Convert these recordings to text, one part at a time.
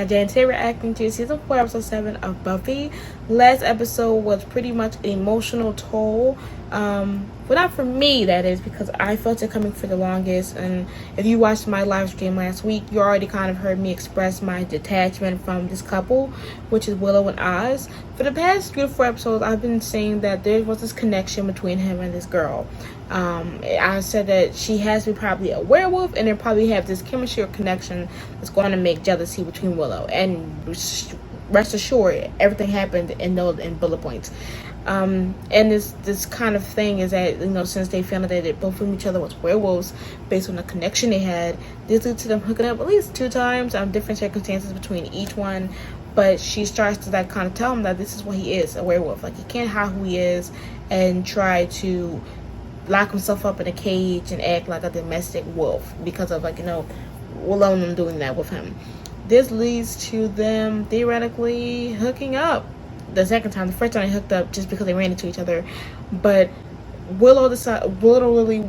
Jay, and today we're reacting to season 4, episode 7 of Buffy. Last episode was pretty much an emotional toll. But not for me, that is, because I felt it coming for the longest. And if you watched my live stream last week, you already kind of heard me express my detachment from this couple, which is Willow and Oz. For the past 3 or 4 episodes, I've been saying that there was this connection between him and this girl. I said that she has to be probably a werewolf, and they probably have this chemistry or connection that's going to make jealousy between Willow. And rest assured, everything happened in bullet points. And this kind of thing is that, you know, since they found out that they both from each other was werewolves based on the connection they had, this led to them hooking up at least 2 times, different circumstances between each one. But she starts to like kind of tell him that this is what he is, a werewolf. Like, he can't hide who he is and try to lock himself up in a cage and act like a domestic wolf because of, like, you know, Willow and them doing that with him. This leads to them theoretically hooking up the second time. The first time they hooked up just because they ran into each other, but Willow literally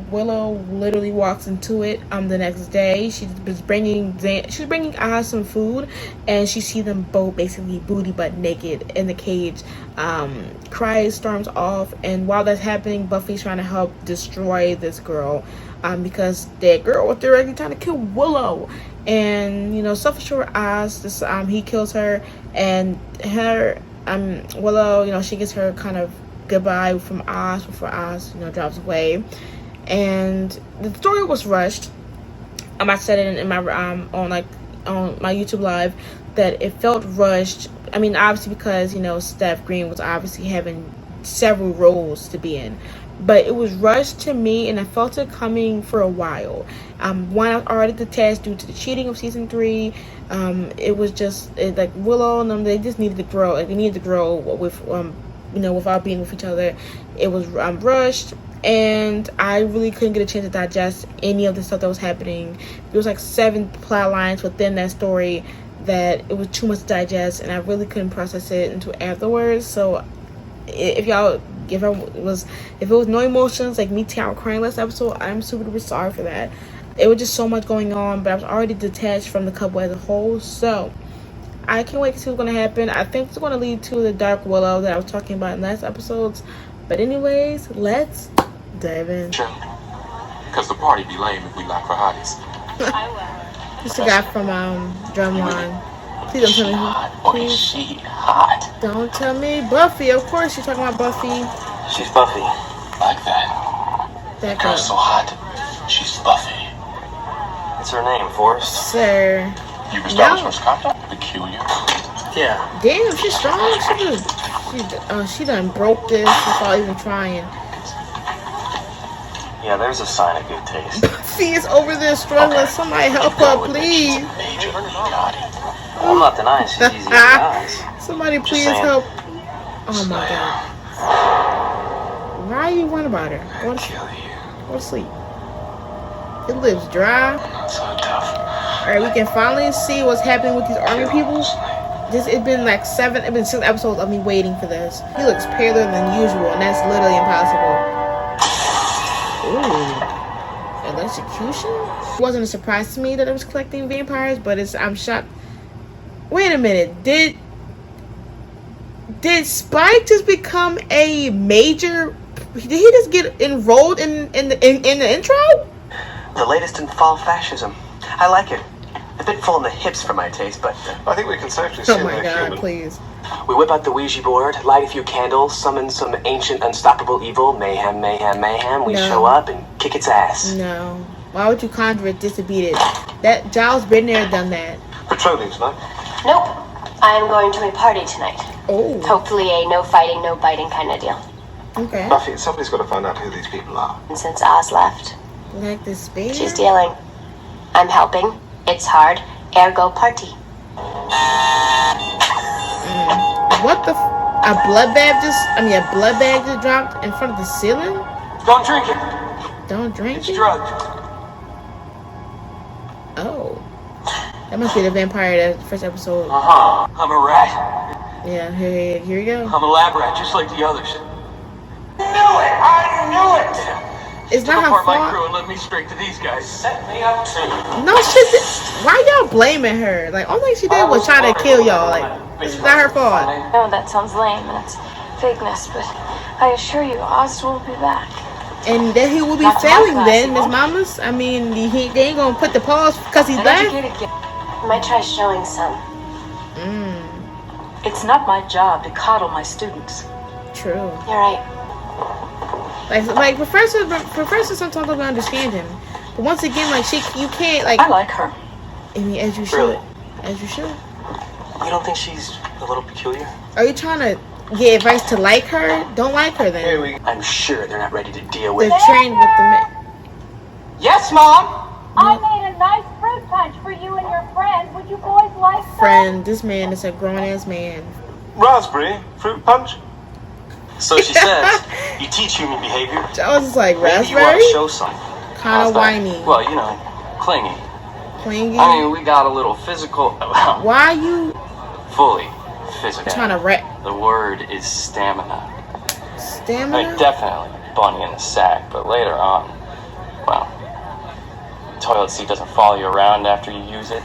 walks into it the next day. She was bringing Oz some food, and she sees them both basically booty butt naked in the cage. Cries, storms off, and while that's happening, Buffy's trying to help destroy this girl because that girl was directly trying to kill Willow. And, you know, self-assured Oz, he kills her, and Willow, you know, she gets her kind of goodbye from Oz before Oz, you know, drives away. And the story was rushed. I said it in my on my YouTube live that it felt rushed. I mean, obviously because, you know, Steph Green was obviously having several roles to be in, but it was rushed to me, and I felt it coming for a while. One, I was already detached due to the cheating of season 3. It was just like Willow and them, they just needed to grow. Like, they needed to grow with you know, without being with each other. It was rushed, and I really couldn't get a chance to digest any of the stuff that was happening. There was like 7 plot lines within that story that it was too much to digest, and I really couldn't process it until afterwards. So if it was no emotions, like me crying last episode, I'm super sorry for that. It was just so much going on, but I was already detached from the couple as a whole. So I can't wait to see what's going to happen. I think it's going to lead to the Dark Willow that I was talking about in last episodes. But anyways, let's dive in. Sure. Because the party be lame if we lack for hotties. This is the guy from Drumline. Please don't tell me who. Please. Is she hot? Don't tell me Buffy. Of course you're talking about Buffy. She's Buffy. Like that. That girl's so hot. She's Buffy. It's her name, Forrest. Sir. You can start with Scott. Peculiar. Yeah. Damn, she's strong. She done broke this without even trying. Yeah, there's a sign of good taste. Buffy is over there struggling. Okay. Somebody help her, please. I'm not denying she's easy to Somebody please help. Oh my god. Why are you worried about her? Go to sleep. It lives dry. So tough. Alright, we can finally see what's happening with these army people. It's been like 6 episodes of me waiting for this. He looks paler than usual, and that's literally impossible. Ooh. Electrocution? It wasn't a surprise to me that it was collecting vampires, but I'm shocked. Wait a minute. Did Spike just become a major? Did he just get enrolled in the intro? The latest in fall fascism. I like it. A bit full in the hips for my taste, but I think we can safely say oh my god, human. Please. We whip out the Ouija board, light a few candles, summon some ancient unstoppable evil, mayhem. We show up and kick its ass. No. Why would you conjure it just to beat it? That Giles been there, done that. Patrolling tonight? Nope. I am going to a party tonight. Oh. Hopefully a no fighting, no biting kind of deal. Okay. Buffy, somebody's got to find out who these people are. And since Oz left, like this baby. She's dealing. I'm helping. It's hard. Ergo party. What the? A blood bag just dropped in front of the ceiling? Don't drink it. Don't drink it? It's drugged. Oh. That must be the vampire that first episode. I'm a rat. Yeah, here you go. I'm a lab rat, just like the others. Knew it! I knew it! It's not her apart my fault. crew and let me straight to these guys. Set me up too. No shit. Why y'all blaming her? Like, all thing she did was try to kill y'all. Like, it's not her fault. No, that sounds lame. That's vagueness, but I assure you, Oz will be back. And then he will be Not to my failing class, then, he Miss won't. Mamas. I mean, they ain't gonna put the pause because he's An left. educated kid. I might try showing some. It's not my job to coddle my students. True. You're right. Like professor sometimes don't understand him. But once again, like you can't like. I like her. I mean, as you should. Really? As you should. You don't think she's a little peculiar? Are you trying to get advice to like her? Don't like her then. I'm sure they're not ready to deal with They're trained with the men. Yes, Mom! I made a nice fruit punch for you and your friend. Would you boys like some? Friend, this man is a grown ass man. Raspberry fruit punch. So she says, you teach human behavior. I was just like, Maybe you ought raspberry? to show something. Kind of whiny. Well, you know, clingy. Clingy. I mean, we got a little physical. Why are you Fully physical. trying to rap? The word is stamina. I Stamina? mean, definitely bunny in the sack, but later on, well, the toilet seat doesn't follow you around after you use it.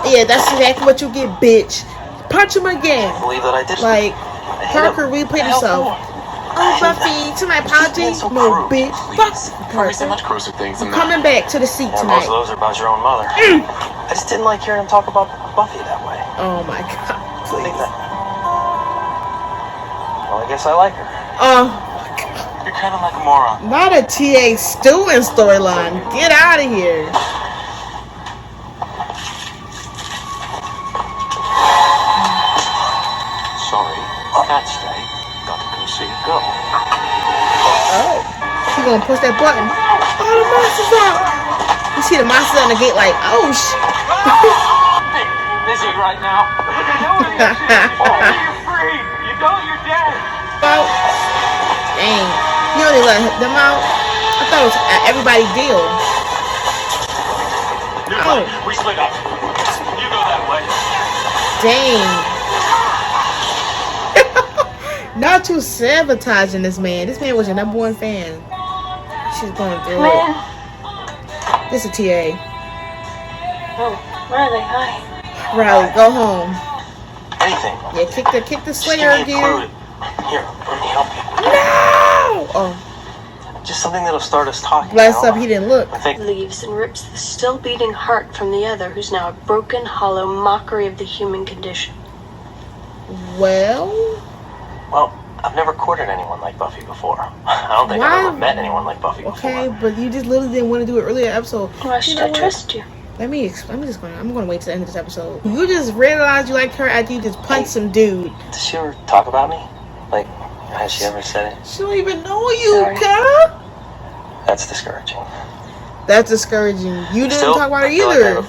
Yeah, that's exactly what you get, bitch. Punch him again. Believe that I did. Like, Parker replayed himself. Oh, Buffy, to my apology? No, bitch. Fuck Parker. much grosser things I'm coming back to the seat Most of tonight. those are about your own mother. I just didn't like hearing him talk about Buffy that way. Oh my god. I think Please. that. Well, I guess I like her. Oh, You're kind of like a moron. not a TA Stewing storyline. Get out of here. Sorry, Cat's Day. Got to go see you go. Oh, he gonna push that button. Oh, the monster's out. You see the monster on the gate like, oh, Hey, busy right now. You're free. You don't, you're dead. well, dang. You only let them out? I thought it was an everybody deal. New Oh. plan. We split up. You go that way. Dang. Not you sabotaging this man. This man was your #1 fan. She's going through Man. it. This is TA. Oh, Riley, hi. Riley, go home. Anything. Yeah, kick the Just Slayer give me a clue. again. Here, let me help you. No! Oh, Just something that'll start us talking. bless you know? up, he didn't look. I think. Leaves and rips the still beating heart from the other, who's now a broken, hollow mockery of the human condition. Well, Well, I've never courted anyone like Buffy before. I don't think I've ever met anyone like Buffy okay, before. but you just literally didn't want to do it earlier episode. Why should I trust you? I'm gonna wait to the end of this episode. You just realized you liked her after you just punched some dude. Does she ever talk about me? Like, has she ever said it? She don't even know you, Sorry. girl. That's discouraging. That's discouraging. You didn't Still, talk about her I feel like either. I've-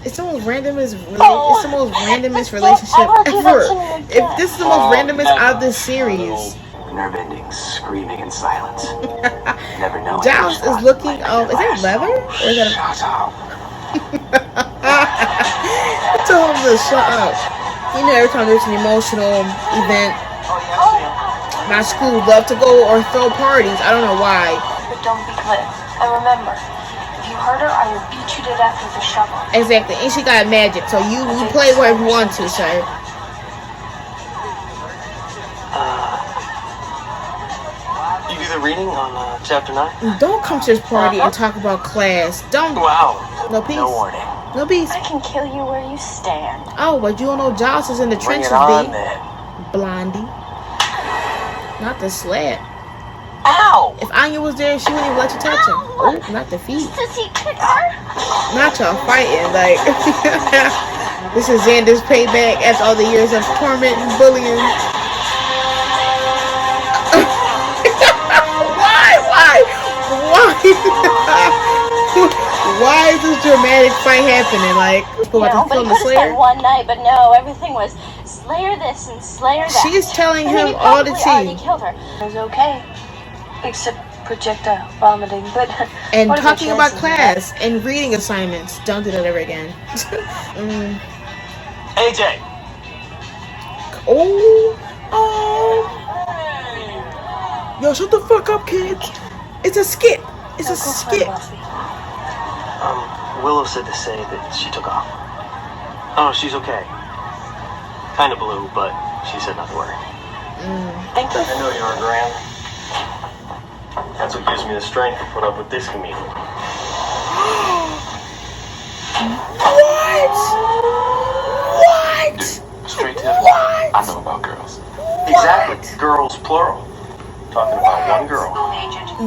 It's the most randomest. It's the most randomest relationship ever. If this is the most randomest out of this series, Nerve endings, screaming in silence. Never know. Giles is looking. Oh, is that leather? Or is that? Shut up. I told him to shut up. You know, every time there's an emotional event, my school love to go or throw parties. I don't know why. But don't be glib. And remember, if you hurt her, I will beat you to death with a shovel. Exactly, and she got magic, so you play whatever you want to, sir. You do the reading on chapter 9? Don't come to this party and talk about class. Don't. Wow. No peace. No warning. No peace. I can kill you where you stand. Oh, but you don't know Giles is in the Bring trenches, it on B. then. Blondie. Not the slap. Ow! If Anya was there, she wouldn't even let you touch him. Oh, not the feet. Sissy kicker. Not y'all fighting. Like, this is Xander's payback after all the years of torment and bullying. Why is this dramatic fight happening? Like, You know, about to but kill he the could have Slayer? spent one night, but no, everything was Slayer this and Slayer that. She is telling I mean, him he all the probably already tea. killed her. It was okay, except projectile vomiting. But And what are the talking about chances? class and reading assignments. Don't do that ever again. AJ! Oh. Yo, shut the fuck up, kids. It's a skit. It's No, a go for it, skit. Buffy. Willow said to say that she took off. Oh, she's okay. Kind of blue, but she said not to worry. Thank you. I know you are, Graham. That's what gives me the strength to put up with this comedian. What? Straight to the What? I know about girls. Exactly. Girls, plural. Talking about one girl.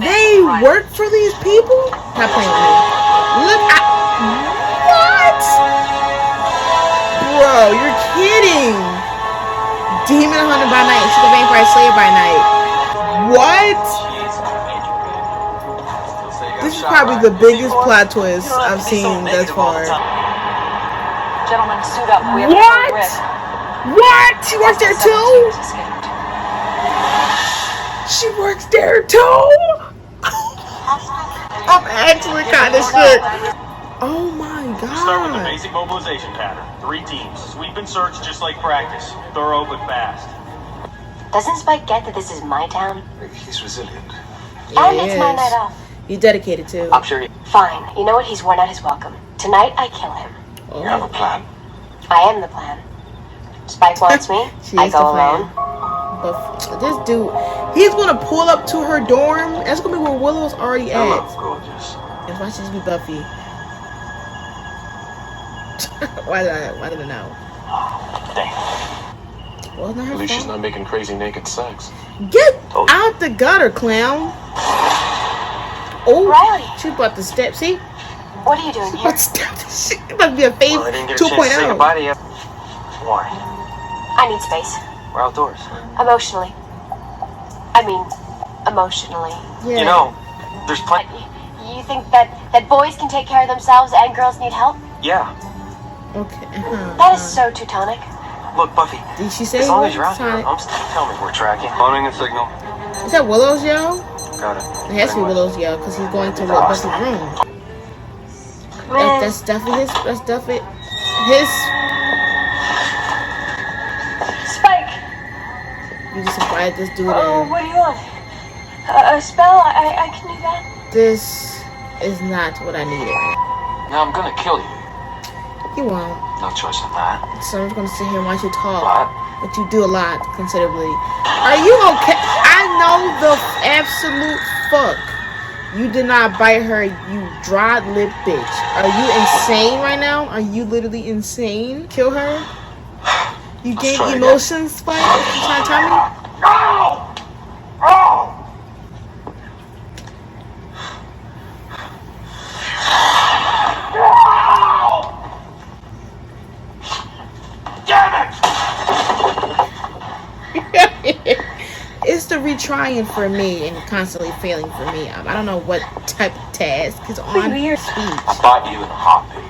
They work for these people? Stop playing with me. Look, what? Bro, you're kidding. Demon hunter by night, she's a vampire slayer by night. What? This is probably the biggest plot twist I've seen thus far. Gentlemen, suit up. We have What? a risk. What? She works there too? Escaped. She works there too? I'm actually kind of shook. Oh my Start with the god. basic mobilization pattern. 3 teams. Sweep and search just like practice. Thorough but fast. Doesn't Spike get that this is my town? He's resilient. And it's my night off. You dedicated to. I'm sure he... Fine. You know what? He's worn out his welcome. Tonight, I kill him. You have a plan. I am the plan. Spike wants me. She I is the go plan. alone. But this dude, he's gonna pull up to her dorm. That's gonna be where Willow's already Hello, at. gorgeous. And why should it be Buffy? Why did I know? Dang. Well, not her At least she's fault. not making crazy naked sex. Get out the gutter, clown. Oh, Riley. she's about to step. See? What are you doing She's here? about to step. She's about to be a fave Well, I didn't get a chance to say 2.0. goodbye to you. Why? I need space. We're outdoors. Emotionally. I mean, emotionally. Yeah. You know, there's plenty... You think that boys can take care of themselves and girls need help? Yeah. Okay. That is so Teutonic. Look, Buffy. Did she say As long as you're out Teutonic? here, I'm still... Tell me we're tracking. Loading a signal. Is that Willow's yell? Got it. It has to be Willow's yell because he's going to Buffy's room. That's definitely his. That's definitely his. Spike! You just invited this dude Oh, in. what do you want? A spell? I can do that. This is not what I needed. Now I'm gonna kill you. You won't. No choice in that. So I'm just gonna sit here and watch you talk. What? But you do a lot, considerably. Are you okay? I know the absolute fuck. You did not bite her, you dry lip bitch. Are you insane right now? Are you literally insane? Kill her? You Let's gain try again. emotions, Spike? You trying to tell me? It's the retrying for me and constantly failing for me. I don't know what type of task is on Weird. speech. I bought you in a heartbeat.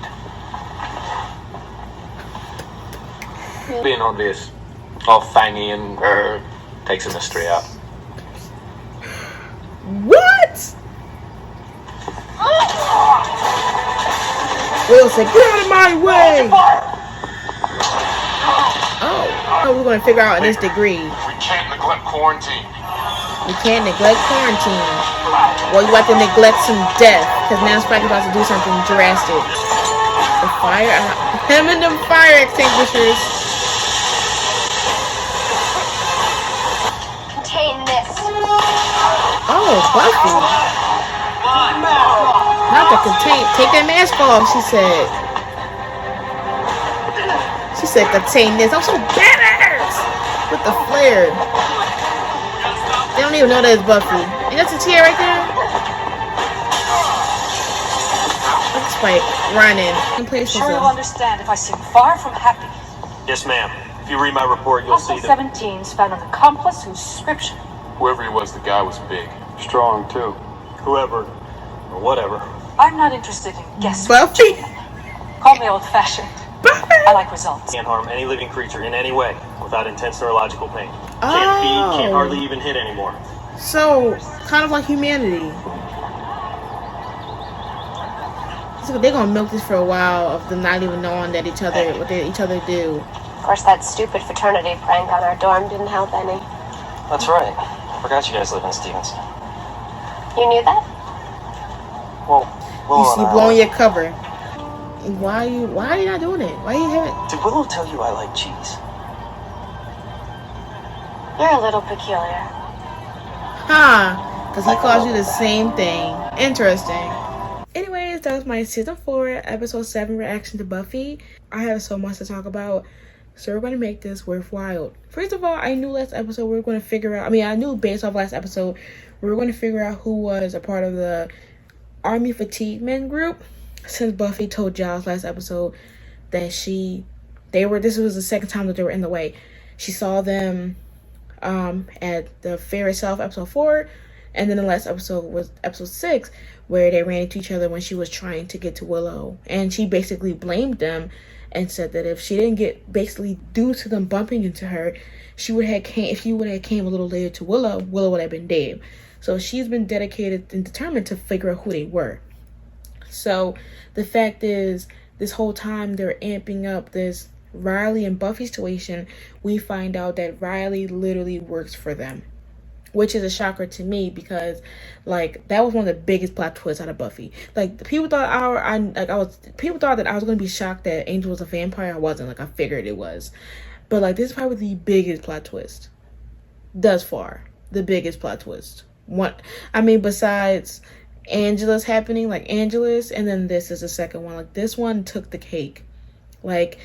Being obvious, all fangy and takes a mystery out. What? Will said, get out of my way! Oh, we're gonna figure out in this degree. We can't neglect quarantine. We can't neglect quarantine. Well, you have to neglect some death, because now Spike is about to do something drastic. The fire, him and them fire extinguishers. Contain this. Oh, Buffy. Not the contain. Take that mask off, she said. She said contain this. I'm so badass with the flare. They don't even know that it's Buffy. And that's a tear right there. Look at Spike running. Sure you'll understand if I seem far from happy. Yes, ma'am. If you read my report, you'll see Hustle that 17's found an accomplice whose description. Whoever he was, the guy was big. Strong, too. whoever or whatever. I'm not interested in guesswork. Buffy. Call me old-fashioned. I like results. Can't harm any living creature in any way without intense neurological pain. Can't feed, can't hardly even hit anymore. So, kind of like humanity. So they're gonna milk this for a while of them not even knowing that each other, what they each other do. Of course, that stupid fraternity prank on our dorm didn't help any. That's right. Forgot you guys live in Stevenson. You knew that? Well, Willow You see, and I blowing were- your cover. Why are you not doing it? Why you haven't? Did Willow tell you I like cheese? You're a little peculiar. Huh? Because he calls you the same thing. Interesting. Anyways, that was my season 4, episode 7 reaction to Buffy. I have so much to talk about, so we're going to make this worthwhile. First of all, I knew last episode we were going to figure out, I knew based off last episode, we were going to figure out who was a part of the Army Fatigue Men group, since Buffy told Giles last episode that this was the second time that they were in the way. She saw them at the fair itself, episode 4, and then the last episode was episode 6, where they ran into each other when she was trying to get to Willow, and she basically blamed them and said that if she didn't get, basically due to them bumping into her, if she would have came a little later to Willow would have been dead. So she's been dedicated and determined to figure out who they were. So the fact is, this whole time they're amping up this Riley and Buffy situation, we find out that Riley literally works for them, which is a shocker to me, because like that was one of the biggest plot twists out of Buffy. Like people thought that I was gonna be shocked that Angel was a vampire. I wasn't. Like I figured it was, but like this is probably the biggest plot twist thus far. The biggest plot twist. Besides Angela's happening, like Angela's, and then this is the second one. Like this one took the cake. Like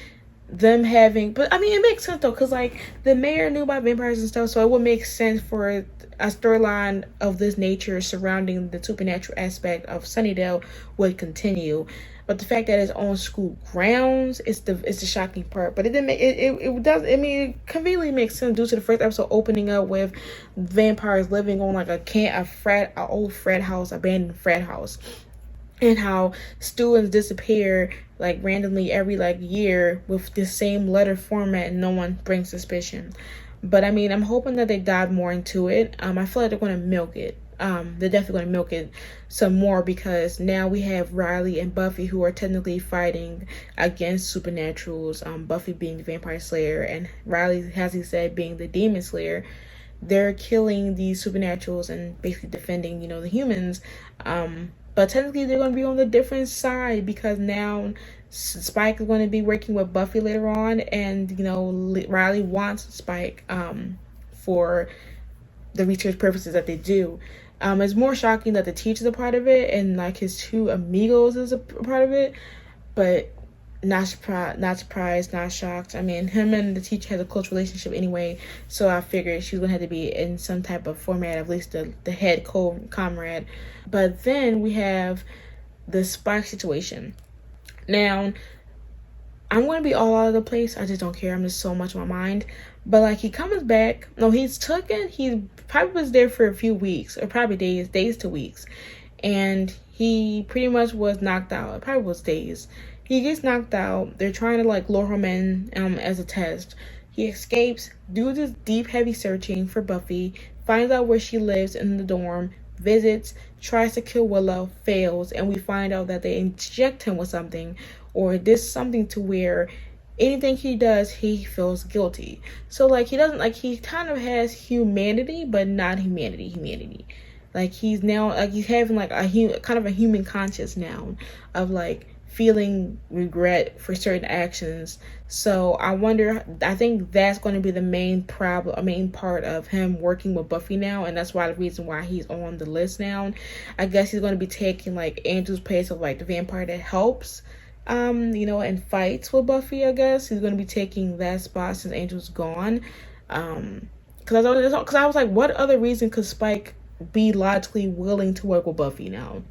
them having, but it makes sense though, because like the mayor knew about vampires and stuff, so it would make sense for a storyline of this nature surrounding the supernatural aspect of Sunnydale would continue. But the fact that it's on school grounds is the shocking part. But it didn't make it conveniently makes sense due to the first episode opening up with vampires living on like an old frat house, abandoned frat house, and how students disappear like randomly every like year with the same letter format and no one brings suspicion. But I'm hoping that they dive more into it. I feel like they're going to milk it. They're definitely going to milk it some more, because now we have Riley and Buffy who are technically fighting against supernaturals, Buffy being the vampire slayer and Riley, as he said, being the demon slayer. They're killing these supernaturals and basically defending, the humans. But technically they're going to be on the different side, because now Spike is going to be working with Buffy later on, and Riley wants Spike for the research purposes that they do. It's more shocking that the teacher's a part of it and like his two amigos is a part of it, but not surprised, not shocked. Him and the teacher has a close relationship anyway, so I figured she was gonna have to be in some type of format, at least the head comrade. But then we have the Spike situation. Now, I'm going to be all out of the place. I just don't care. I'm just so much on my mind. But like he comes back. No, he probably was there for a few weeks, or probably days to weeks. And he pretty much was knocked out. It probably was days. He gets knocked out. They're trying to like lure him in as a test. He escapes, do this deep, heavy searching for Buffy, finds out where she lives in the dorm, visits, tries to kill Willow, fails, and we find out that they inject him with something, or this something to where anything he does, he feels guilty. So like he doesn't, like he kind of has humanity, but not humanity. Like he's now, like he's having like kind of a human conscience now of like feeling regret for certain actions. So I think that's going to be the main part of him working with Buffy now, and that's why the reason why he's on the list now. I guess he's going to be taking like Andrew's place of like the vampire that helps and fights with Buffy. I guess he's going to be taking that spot since Angel's gone. Because I was like, what other reason could Spike be logically willing to work with Buffy now?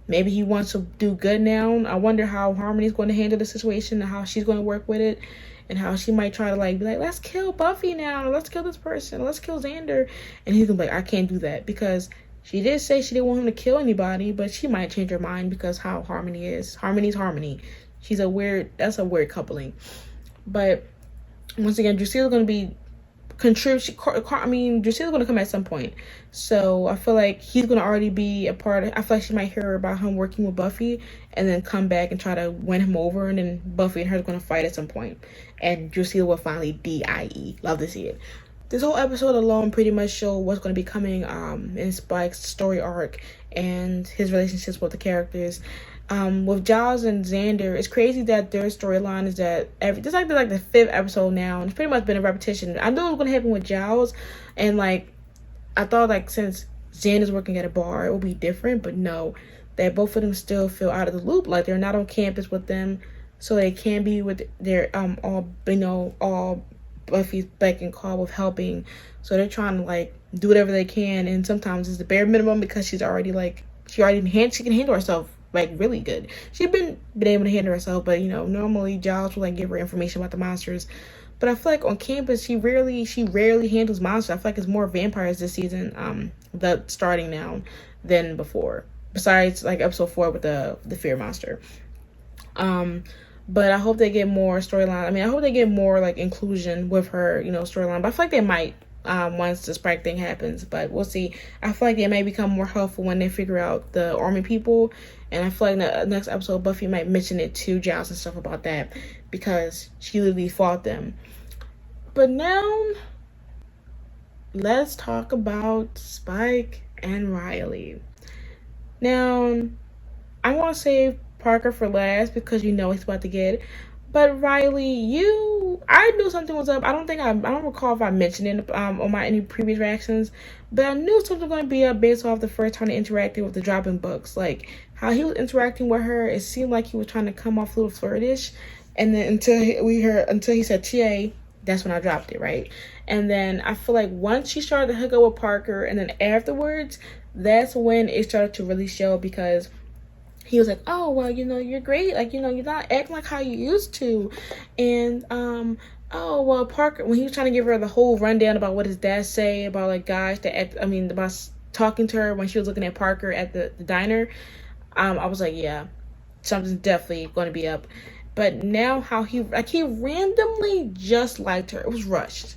Maybe he wants to do good now. I wonder how Harmony's going to handle the situation and how she's going to work with it, and how she might try to like be like, let's kill Buffy now, let's kill this person, let's kill Xander, and he's gonna be like, I can't do that, because she did say she didn't want him to kill anybody, but she might change her mind because how Harmony is. Harmony's Harmony. That's a weird coupling. But once again, Drusilla's going to be Drusilla's going to come at some point. So I feel like he's going to already be a part of, I feel like she might hear about him working with Buffy and then come back and try to win him over, and then Buffy and her are going to fight at some point. And Drusilla will finally die. Love to see it. this whole episode alone pretty much showed what's going to be coming in Spike's story arc and his relationships with the characters. With Giles and Xander, it's crazy that their storyline is that this like the 5th episode now, and it's pretty much been a repetition. I knew it was going to happen with Giles, and like I thought like since Xander's working at a bar, it would be different, but no, that both of them still feel out of the loop, like they're not on campus with them, so they can be with their all Buffy's beck and call with helping. So they're trying to like do whatever they can, and sometimes it's the bare minimum because she can handle herself like really good. She's been able to handle herself, but normally Giles will like give her information about the monsters. But I feel like on campus she rarely handles monsters. I feel like it's more vampires this season, that starting now than before. Besides like episode 4 with the fear monster. But I hope they get more storyline. I mean, I hope they get more like inclusion with her, storyline. But I feel like they might once the Sprite thing happens. But we'll see. I feel like they may become more helpful when they figure out the army people. And I feel like in the next episode, Buffy might mention it to Giles and stuff about that, because she literally fought them. But now, let's talk about Spike and Riley. Now, I want to save Parker for last because he's about to get it. But Riley, I knew something was up. I don't recall if I mentioned it on my any previous reactions, but I knew something was going to be up based off the first time he interacted with the dropping books. Like how he was interacting with her, it seemed like he was trying to come off a little flirtish, and then until he said TA, that's when I dropped it, right? And then I feel like once she started to hook up with Parker, and then afterwards, that's when it started to really show, because he was like, oh, well, you're great. Like, you're not acting like how you used to. And, oh, well, Parker, when he was trying to give her the whole rundown about what his dad say about, like, guys about talking to her when she was looking at Parker at the diner, I was like, yeah, something's definitely going to be up. But now how he randomly just liked her. It was rushed.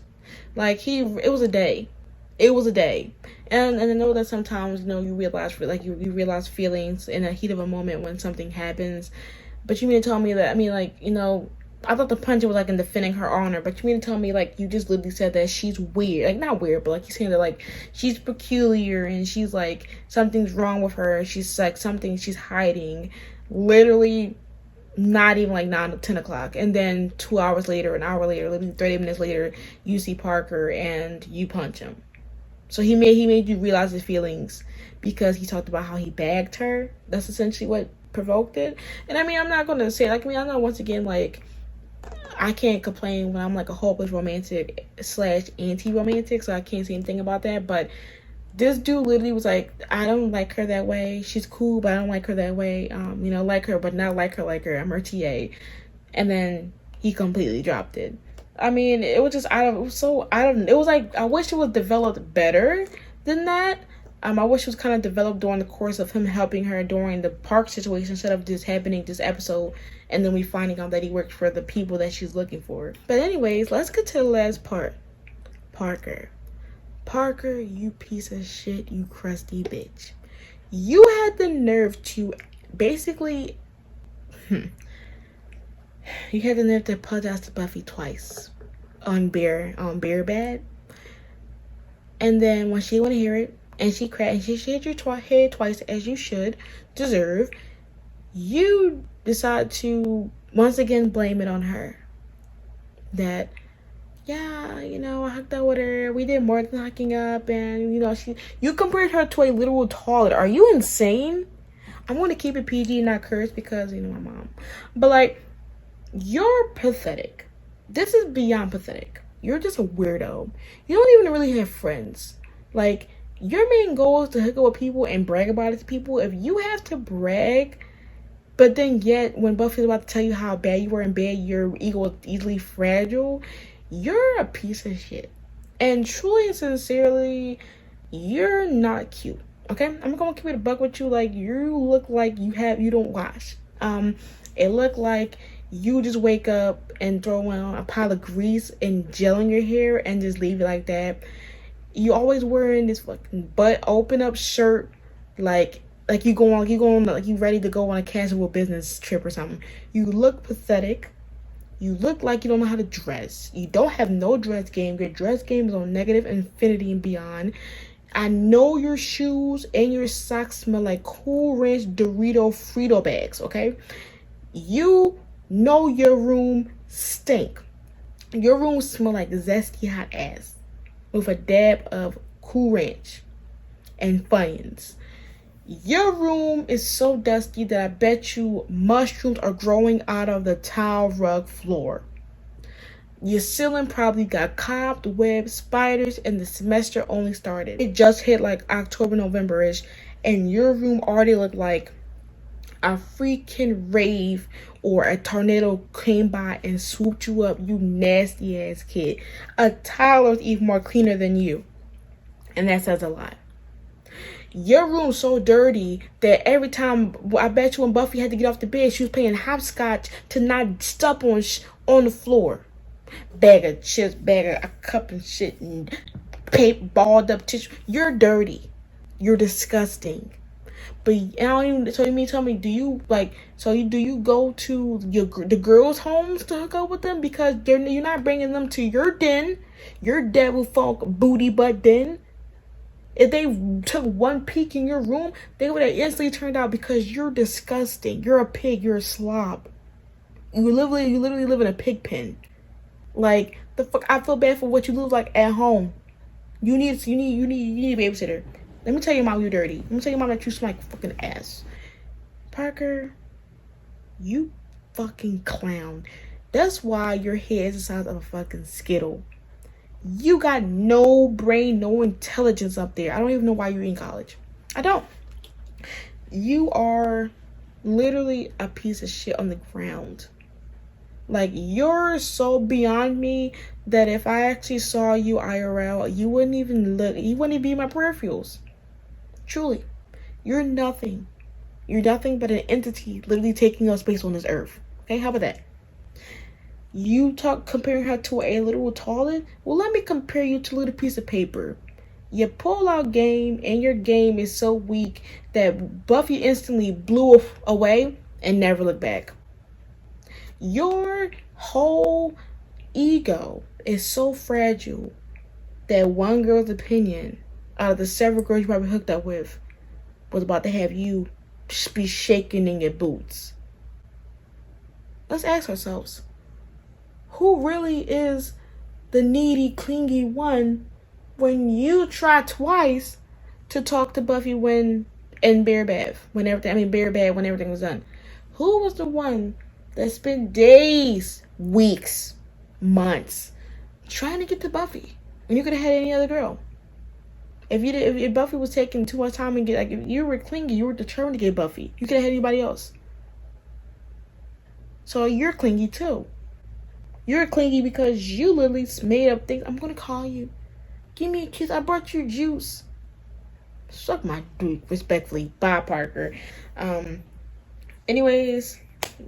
Like, it was a day. It was a day. And I know that sometimes, you realize, like, you realize feelings in a heat of a moment when something happens. But you mean to tell me that, I thought the punch was, like, in defending her honor. But you mean to tell me, like, you just literally said that she's weird. Like, not weird, but, like, you're saying that, like, she's peculiar and she's, like, something's wrong with her. She's, like, something she's hiding. Literally not even, like, 9 or 10 o'clock. And then 2 hours later, an hour later, literally 30 minutes later, you see Parker and you punch him. So he made you realize his feelings because he talked about how he bagged her. That's essentially what provoked it. And I'm not going to say, like, I know once again, like, I can't complain when I'm like a hopeless romantic / anti-romantic, so I can't say anything about that. But this dude literally was like, I don't like her that way. She's cool, but I don't like her that way. Like her, but not like her. I'm her TA. And then he completely dropped it. It was just it was like, I wish it was developed better than that. I wish it was kind of developed during the course of him helping her during the park situation instead of just happening this episode and then we finding out that he worked for the people that she's looking for. But anyways, let's get to the last part. Parker, you piece of shit, you crusty bitch. You had the nerve to basically... You had the nerve to apologize to Buffy twice on Bear Bad. And then when she didn't want to hear it, and she cried, and she hit your head twice, as you should deserve, you decide to once again blame it on her. That, yeah, I hooked up with her, we did more than hooking up, and, you compared her to a literal toilet. Are you insane? I'm going to keep it PG, not curse, because, my mom. But, like, you're pathetic. This is beyond pathetic. You're just a weirdo. You don't even really have friends. Like, your main goal is to hook up with people and brag about it to people. If you have to brag, but then yet when Buffy's about to tell you how bad you were in bed, your ego is easily fragile, you're a piece of shit. And truly and sincerely, you're not cute. Okay? I'm gonna keep it a buck with you. Like, you look like you don't wash. It looked like you just wake up and throw on a pile of grease and gel in your hair and just leave it like that. You always wearing this fucking butt open up shirt, like you ready to go on a casual business trip or something. You look pathetic. You look like you don't know how to dress. You don't have no dress game. Your dress game is on negative infinity and beyond. I know your shoes and your socks smell like Cool Ranch Dorito Frito bags, okay? You know your room stink. Your room smell like zesty hot ass with a dab of Cool Ranch and Funyuns. Your room is so dusty that I bet you mushrooms are growing out of the tile rug floor. Your ceiling probably got cobwebs, spiders, and the semester only started. It just hit like October, November-ish, and your room already looked like a freaking rave or a tornado came by and swooped you up, you nasty ass kid. A toddler's even more cleaner than you. And that says a lot. Your room's so dirty that every time, I bet you when Buffy had to get off the bed, she was playing hopscotch to not step on the floor. Bag of chips, bag of a cup and shit, and paper, balled up tissue. You're dirty. You're disgusting. But I don't even. So you mean tell me? Do you like? So do you go to the girls' homes to hook up with them because you're not bringing them to your den, your devil funk booty butt den? If they took one peek in your room, they would have instantly turned out because you're disgusting. You're a pig. You're a slob. You literally live in a pig pen. Like the fuck, I feel bad for what you look like at home. You need a babysitter. Let me tell your mom you're dirty. Let me tell your mom that you smell like fucking ass. Parker, you fucking clown. That's why your hair is the size of a fucking Skittle. You got no brain, no intelligence up there. I don't even know why you're in college. I don't. You are literally a piece of shit on the ground. Like, you're so beyond me that if I actually saw you IRL, you wouldn't even look, you wouldn't even be in my peripherals. Truly. You're nothing. You're nothing but an entity literally taking up space on this earth. Okay, how about that? You talk comparing her to a little toilet? Well, let me compare you to a little piece of paper. Your pull-out game and your game is so weak that Buffy instantly blew away and never looked back. Your whole ego is so fragile that one girl's opinion out of the several girls you probably hooked up with was about to have you be shaking in your boots. Let's ask ourselves, who really is the needy, clingy one when you try twice to talk to Buffy when Bear Bad when everything was done? Who was the one that spent days, weeks, months trying to get to Buffy when you could have had any other girl? If Buffy was taking too much time and if you were clingy, you were determined to get Buffy, you could have had anybody else. So you're clingy too. You're clingy because you literally made up things. I'm gonna call you. Give me a kiss. I brought you juice. Suck my dick, respectfully. Bye, Parker. Anyways,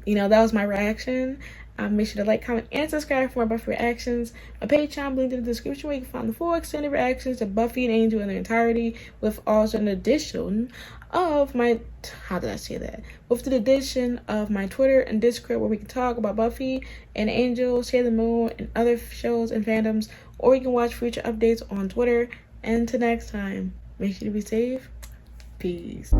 that was my reaction. Make sure to like, comment, and subscribe for more Buffy reactions. My Patreon linked in the description where you can find the full extended reactions to Buffy and Angel in their entirety, with also an addition of my with the addition of my Twitter and Discord where we can talk about Buffy and Angel, Sailor Moon, and other shows and fandoms, or you can watch future updates on Twitter. And until next time, make sure to be safe. Peace.